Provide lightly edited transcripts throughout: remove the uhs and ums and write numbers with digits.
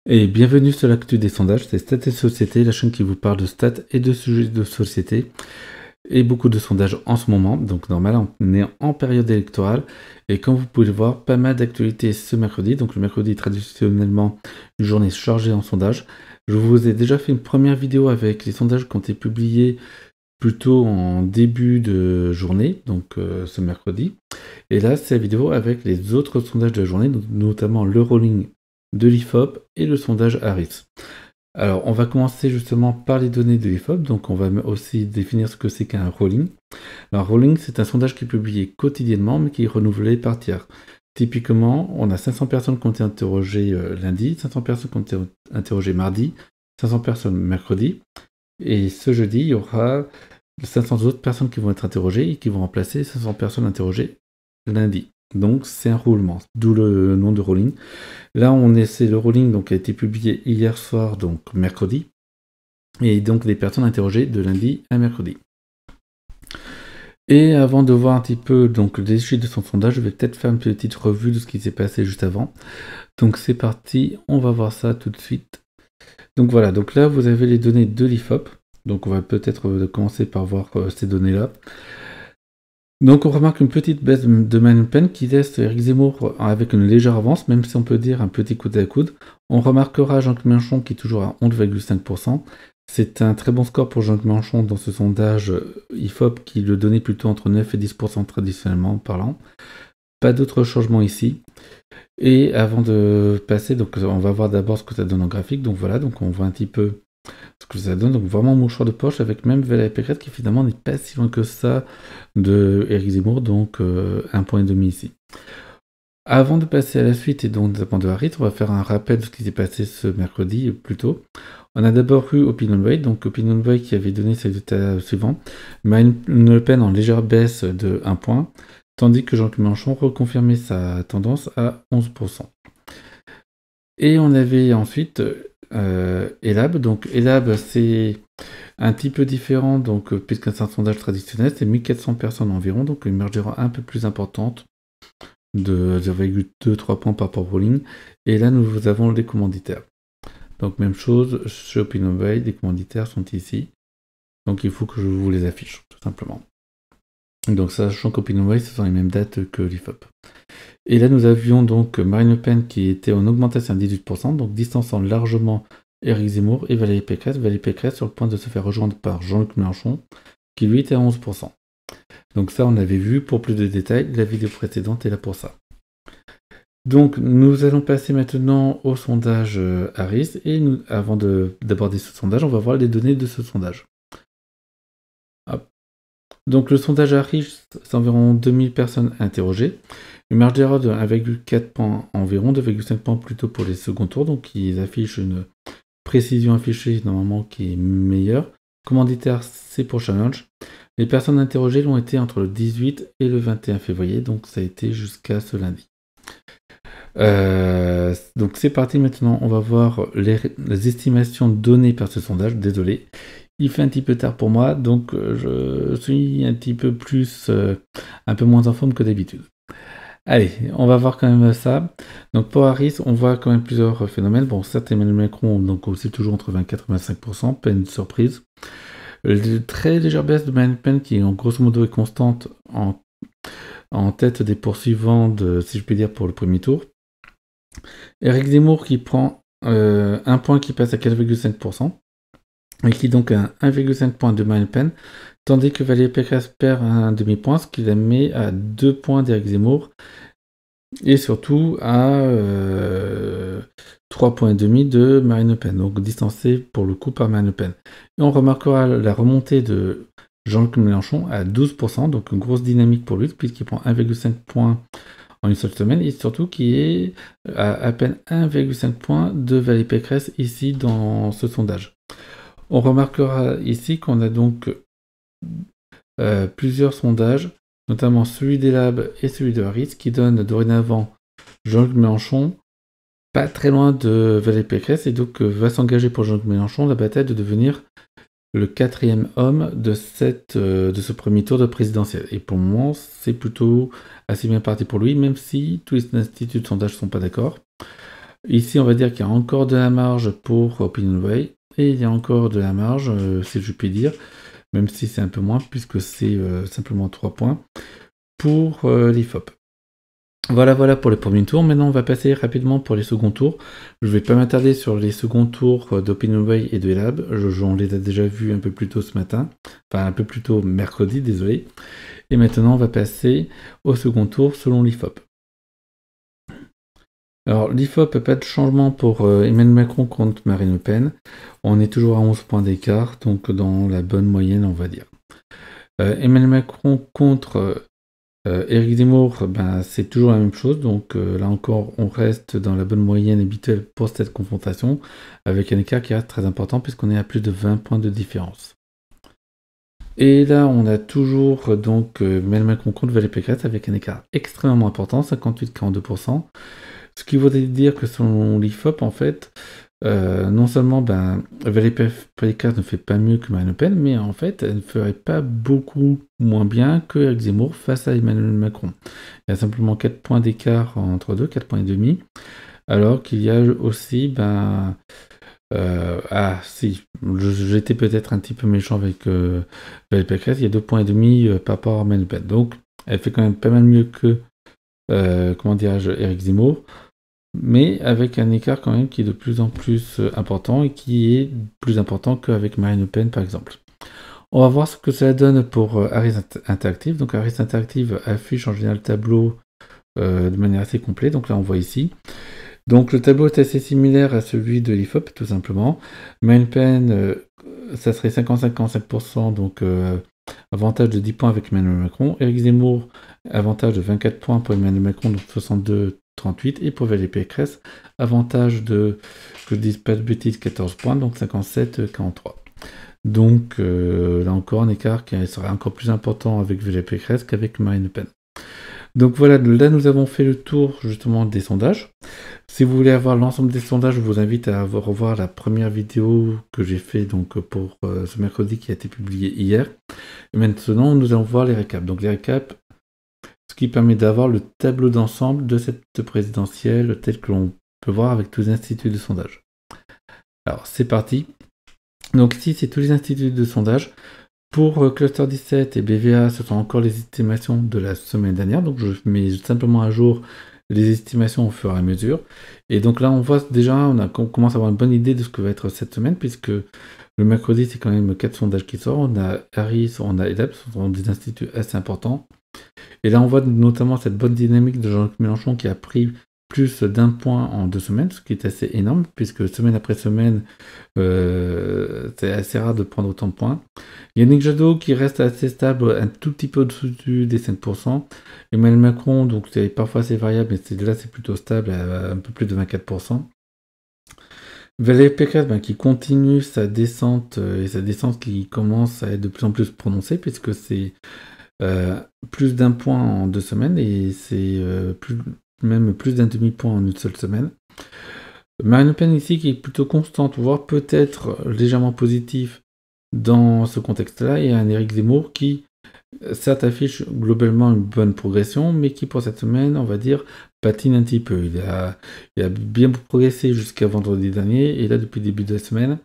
Et bienvenue sur l'actu des sondages, c'est Stats et Société, la chaîne qui vous parle de stats et de sujets de société. Et beaucoup de sondages en ce moment, donc normal, on est en période électorale. Et comme vous pouvez le voir, pas mal d'actualités ce mercredi. Donc le mercredi est traditionnellement une journée chargée en sondages. Je vous ai déjà fait une première vidéo avec les sondages qui ont été publiés plutôt en début de journée, donc ce mercredi. Et là, c'est la vidéo avec les autres sondages de la journée, notamment le rolling de l'IFOP et le sondage Harris. Alors, on va commencer justement par les données de l'IFOP, donc on va aussi définir ce que c'est qu'un rolling. Alors, rolling, c'est un sondage qui est publié quotidiennement, mais qui est renouvelé par tiers. Typiquement, on a 500 personnes qui ont été interrogées lundi, 500 personnes qui ont été interrogées mardi, 500 personnes mercredi, et ce jeudi, il y aura 500 autres personnes qui vont être interrogées et qui vont remplacer 500 personnes interrogées lundi. Donc c'est un roulement, d'où le nom de rolling. Là, c'est le rolling donc, a été publié hier soir, donc mercredi, et donc des personnes interrogées de lundi à mercredi. Et avant de voir un petit peu donc, les chiffres de son sondage, je vais peut-être faire une petite revue de ce qui s'est passé juste avant. Donc c'est parti, on va voir ça tout de suite. Donc voilà, donc là vous avez les données de l'IFOP. Donc on va peut-être commencer par voir ces données-là. Donc on remarque une petite baisse de Marine Le Pen qui laisse Éric Zemmour avec une légère avance, même si on peut dire un petit coude à coude. On remarquera Jean-Luc Mélenchon qui est toujours à 11,5%. C'est un très bon score pour Jean-Luc Mélenchon dans ce sondage IFOP qui le donnait plutôt entre 9 et 10% traditionnellement parlant. Pas d'autres changements ici. Et avant de passer, donc on va voir d'abord ce que ça donne en graphique. Donc voilà, donc on voit un petit peu ce que ça donne. Donc vraiment mouchoir de poche avec même Valérie Pécresse qui finalement n'est pas si loin que ça de Éric Zemmour, donc 1,5 point ici. Avant de passer à la suite et donc notamment de Harris, on va faire un rappel de ce qui s'est passé ce mercredi plus tôt. On a d'abord eu OpinionWay, donc OpinionWay qui avait donné ses résultats suivants. Marine Le Pen en légère baisse de 1 point, tandis que Jean-Luc Mélenchon reconfirmait sa tendance à 11%. Et on avait ensuite Elab. Donc Elab, c'est un petit peu différent, donc puisque c'est un sondage traditionnel, c'est 1400 personnes environ, donc une marge d'erreur un peu plus importante de 0,2-3 points par rapport au rolling. Et là, nous avons les commanditaires. Donc même chose, chez OpinionWay, les commanditaires sont ici. Donc il faut que je vous les affiche, tout simplement. Donc sachant qu'OpinionWay, ce sont les mêmes dates que l'IFOP. Et là, nous avions donc Marine Le Pen qui était en augmentation à 18%, donc distançant largement Éric Zemmour et Valérie Pécresse. Valérie Pécresse sur le point de se faire rejoindre par Jean-Luc Mélenchon, qui lui était à 11%. Donc ça, on avait vu. Pour plus de détails, la vidéo précédente est là pour ça. Donc, nous allons passer maintenant au sondage Harris. Et avant d'aborder ce sondage, on va voir les données de ce sondage. Hop. Donc, le sondage Harris, c'est environ 2000 personnes interrogées. Une marge d'erreur de 1,4 points environ, 2,5 points plutôt pour les seconds tours. Donc, ils affichent une précision affichée normalement qui est meilleure. Commanditaire, c'est pour Challenge. Les personnes interrogées l'ont été entre le 18 et le 21 février, donc ça a été jusqu'à ce lundi. Donc c'est parti maintenant, on va voir les estimations données par ce sondage. Désolé, il fait un petit peu tard pour moi, donc je suis un petit peu plus, un peu moins en forme que d'habitude. Allez, on va voir quand même ça. Donc pour Harris, on voit quand même plusieurs phénomènes. Bon, certes, Emmanuel Macron, donc aussi toujours entre 24 et 25%, pas une surprise. Très légère baisse de Marine Le Pen qui, en grosso modo, est constante en tête des poursuivants, si je peux dire, pour le premier tour. Éric Zemmour qui prend un point qui passe à 4,5% et qui donc a 1,5 point de Marine Le Pen, tandis que Valérie Pécresse perd un demi-point, ce qui la met à 2 points d'Éric Zemmour et surtout à 3,5 points de Marine Le Pen, donc distancée pour le coup par Marine Le Pen. Et on remarquera la remontée de Jean-Luc Mélenchon à 12%, donc une grosse dynamique pour lui, puisqu'il prend 1,5 points en une seule semaine, et surtout qui est à peine 1,5 points de Valérie Pécresse ici dans ce sondage. On remarquera ici qu'on a donc plusieurs sondages, notamment celui d'Elab et celui de Harris, qui donnent dorénavant Jean-Luc Mélenchon pas très loin de Valérie Pécresse, et donc va s'engager pour Jean-Luc Mélenchon la bataille de devenir le 4e homme de ce premier tour de présidentiel. Et pour le moment, c'est plutôt assez bien parti pour lui, même si tous les instituts de sondage ne sont pas d'accord. Ici, on va dire qu'il y a encore de la marge pour OpinionWay, et il y a encore de la marge, si je puis dire, même si c'est un peu moins, puisque c'est simplement 3 points, pour l'IFOP. Voilà pour le premier tour. Maintenant, on va passer rapidement pour les seconds tours. Je ne vais pas m'attarder sur les seconds tours d'OpinionWay et de Elab. On les a déjà vus un peu plus tôt ce matin. Enfin, un peu plus tôt mercredi, désolé. Et maintenant, on va passer au second tour selon l'IFOP. Alors, l'IFOP, pas de changement pour Emmanuel Macron contre Marine Le Pen. On est toujours à 11 points d'écart, donc dans la bonne moyenne, on va dire. Emmanuel Macron contre Éric Zemmour, c'est toujours la même chose, donc là encore, on reste dans la bonne moyenne habituelle pour cette confrontation, avec un écart qui reste très important, puisqu'on est à plus de 20 points de différence. Et là, on a toujours donc Emmanuel Macron contre Valérie Pécresse, avec un écart extrêmement important, 58-42%. Ce qui voudrait dire que selon l'IFOP, en fait, non seulement Valérie Pécresse ne fait pas mieux que Marine Le Pen, mais en fait, elle ne ferait pas beaucoup moins bien que Éric Zemmour face à Emmanuel Macron. Il y a simplement 4 points d'écart entre deux, 4 points et demi, alors qu'il y a aussi, j'étais peut-être un petit peu méchant avec Valérie Pécresse, il y a 2 points et demi par rapport à Marine Le Pen. Donc, elle fait quand même pas mal mieux que, Éric Zemmour, mais avec un écart quand même qui est de plus en plus important et qui est plus important qu'avec Marine Le Pen par exemple. On va voir ce que cela donne pour Harris Interactive. Donc Harris Interactive affiche en général le tableau de manière assez complète. Donc là on voit ici. Donc le tableau est assez similaire à celui de l'IFOP tout simplement. Marine Le Pen, ça serait 55,5%, donc avantage de 10 points avec Emmanuel Macron. Éric Zemmour, avantage de 24 points pour Emmanuel Macron, donc 62,38. Et pour Valérie Pécresse, avantage de, que je dise pas de bêtises, 14 points, donc 57,43. Donc là encore un écart qui serait encore plus important avec Valérie Pécresse qu'avec Marine Le Pen. Donc voilà, là nous avons fait le tour justement des sondages. Si vous voulez avoir l'ensemble des sondages, je vous invite à revoir la première vidéo que j'ai fait donc pour ce mercredi qui a été publiée hier. Et maintenant, nous allons voir les récaps. Donc les récaps, ce qui permet d'avoir le tableau d'ensemble de cette présidentielle tel que l'on peut voir avec tous les instituts de sondage. Alors c'est parti. Donc ici, c'est tous les instituts de sondage. Pour Cluster 17 et BVA, ce sont encore les estimations de la semaine dernière. Donc je mets simplement à jour les estimations au fur et à mesure. Et donc là, on voit déjà, on commence à avoir une bonne idée de ce que va être cette semaine, puisque le mercredi, c'est quand même 4 sondages qui sortent. On a Harris, on a EDAP, ce sont des instituts assez importants. Et là, on voit notamment cette bonne dynamique de Jean-Luc Mélenchon qui a pris plus d'un point en 2 semaines, ce qui est assez énorme, puisque semaine après semaine, c'est assez rare de prendre autant de points. Yannick Jadot qui reste assez stable, un tout petit peu au-dessus des 5%. Emmanuel Macron, donc c'est parfois assez variable, mais là c'est plutôt stable à un peu plus de 24%. Valérie Pécresse qui continue sa descente, et sa descente qui commence à être de plus en plus prononcée, puisque c'est plus d'un point en 2 semaines, et c'est même plus d'un demi-point en une seule semaine. Marine Le Pen ici qui est plutôt constante, voire peut-être légèrement positif dans ce contexte-là, et un Éric Zemmour qui, certes, affiche globalement une bonne progression, mais qui pour cette semaine, on va dire, patine un petit peu. Il a bien progressé jusqu'à vendredi dernier, et là, depuis le début de la semaine,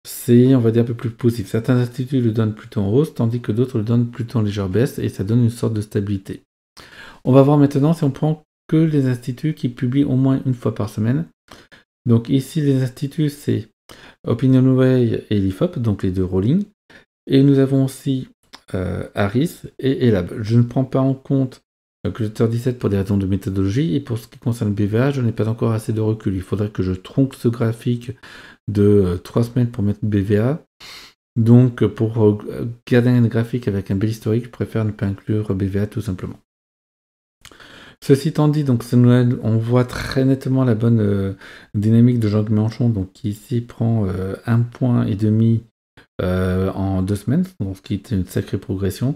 c'est, on va dire, un peu plus positif. Certains instituts le donnent plutôt en hausse, tandis que d'autres le donnent plutôt en légère baisse, et ça donne une sorte de stabilité. On va voir maintenant si on prend que les instituts qui publient au moins une fois par semaine. Donc ici, les instituts, c'est OpinionWay et l'IFOP, donc les deux rolling. Et nous avons aussi Harris et Elab. Je ne prends pas en compte Cluster 17 pour des raisons de méthodologie, et pour ce qui concerne BVA, je n'ai pas encore assez de recul. Il faudrait que je tronque ce graphique de 3 semaines pour mettre BVA. Donc pour garder un graphique avec un bel historique, je préfère ne pas inclure BVA tout simplement. Ceci étant dit, donc on voit très nettement la bonne dynamique de Jean-Luc Mélenchon, donc qui ici prend 1,5 point en 2 semaines, donc ce qui est une sacrée progression.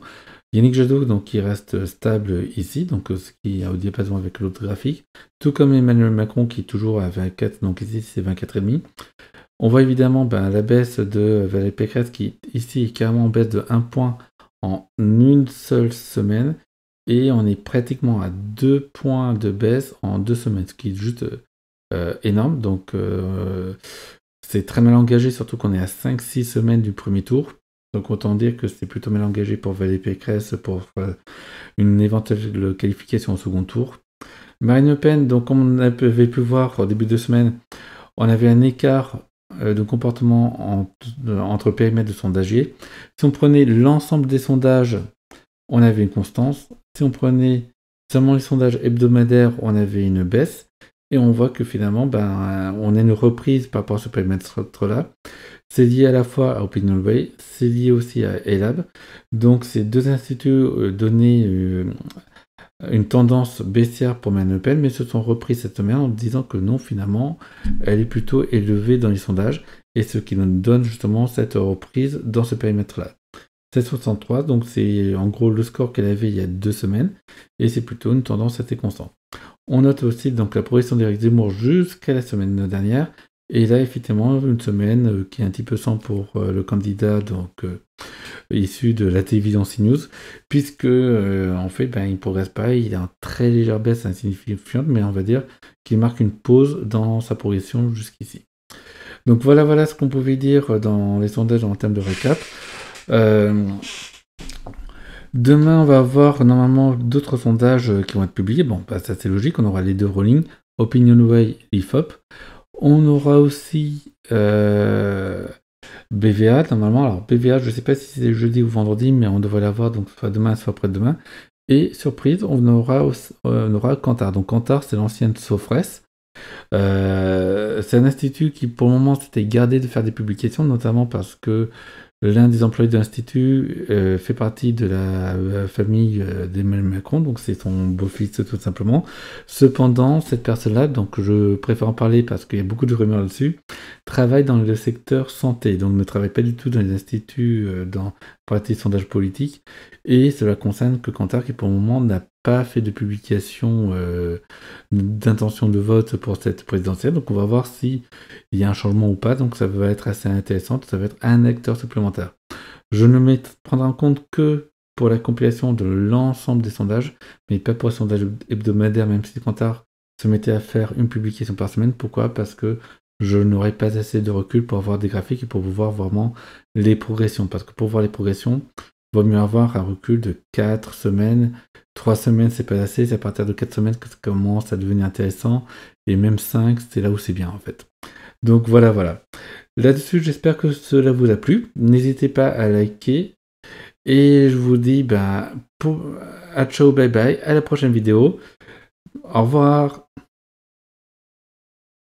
Yannick Jadot, donc qui reste stable ici, donc ce qui est au diapason avec l'autre graphique, tout comme Emmanuel Macron qui est toujours à 24, donc ici c'est 24,5. On voit évidemment la baisse de Valérie Pécresse qui ici est carrément en baisse de 1 point en une seule semaine, et on est pratiquement à 2 points de baisse en 2 semaines, ce qui est juste énorme. Donc c'est très mal engagé, surtout qu'on est à 5-6 semaines du premier tour. Donc autant dire que c'est plutôt mal engagé pour Valérie Pécresse pour une éventuelle qualification au second tour. Marine Le Pen, donc comme on avait pu voir au début de semaine, on avait un écart de comportement entre périmètres de sondagiers. Si on prenait l'ensemble des sondages, on avait une constance. Si on prenait seulement les sondages hebdomadaires, on avait une baisse. Et on voit que finalement, on a une reprise par rapport à ce périmètre-là. C'est lié à la fois à OpinionWay, c'est lié aussi à Elab. Donc ces deux instituts donnaient une tendance baissière pour Marine Le Pen, mais se sont repris cette semaine en disant que non, finalement, elle est plutôt élevée dans les sondages, et ce qui nous donne justement cette reprise dans ce périmètre-là. 7,63, donc c'est en gros le score qu'elle avait il y a 2 semaines, et c'est plutôt une tendance assez constante. On note aussi donc la progression d'Éric Zemmour jusqu'à la semaine dernière, et là effectivement une semaine qui est un petit peu sans pour le candidat donc issu de la télévision CNews, puisque en fait il ne progresse pas, il a une très légère baisse insignifiante, mais on va dire qu'il marque une pause dans sa progression jusqu'ici. Donc voilà ce qu'on pouvait dire dans les sondages en termes de récap. Demain, on va avoir normalement d'autres sondages qui vont être publiés. Bon, ça c'est logique, on aura les deux rolling, OpinionWay, IFOP. On aura aussi BVA, normalement. Alors, BVA, je ne sais pas si c'est jeudi ou vendredi, mais on devrait l'avoir, donc soit demain, soit après-demain. Et surprise, on aura Kantar. Donc, Kantar, c'est l'ancienne Sofres. C'est un institut qui, pour le moment, s'était gardé de faire des publications, notamment parce que l'un des employés de l'institut fait partie de la famille d'Emmanuel Macron, donc c'est son beau-fils tout simplement. Cependant, cette personne-là, donc je préfère en parler parce qu'il y a beaucoup de rumeurs là-dessus, travaille dans le secteur santé, donc ne travaille pas du tout dans les instituts dans partie de sondage politique, et cela concerne que Kantar qui pour le moment n'a pas fait de publication d'intention de vote pour cette présidentielle, donc on va voir si il y a un changement ou pas, donc ça va être assez intéressant, ça va être un acteur supplémentaire. Je ne prendrai en compte que pour la compilation de l'ensemble des sondages, mais pas pour les sondages hebdomadaires, même si Kantar se mettait à faire une publication par semaine. Pourquoi ? Parce que je n'aurai pas assez de recul pour avoir des graphiques et pour voir vraiment les progressions. Parce que pour voir les progressions, il vaut mieux avoir un recul de 4 semaines. 3 semaines, c'est pas assez, c'est à partir de 4 semaines que ça commence à devenir intéressant. Et même 5, c'est là où c'est bien en fait. Donc voilà. Là-dessus, j'espère que cela vous a plu. N'hésitez pas à liker. Et je vous dis à ciao, bye bye, à la prochaine vidéo. Au revoir.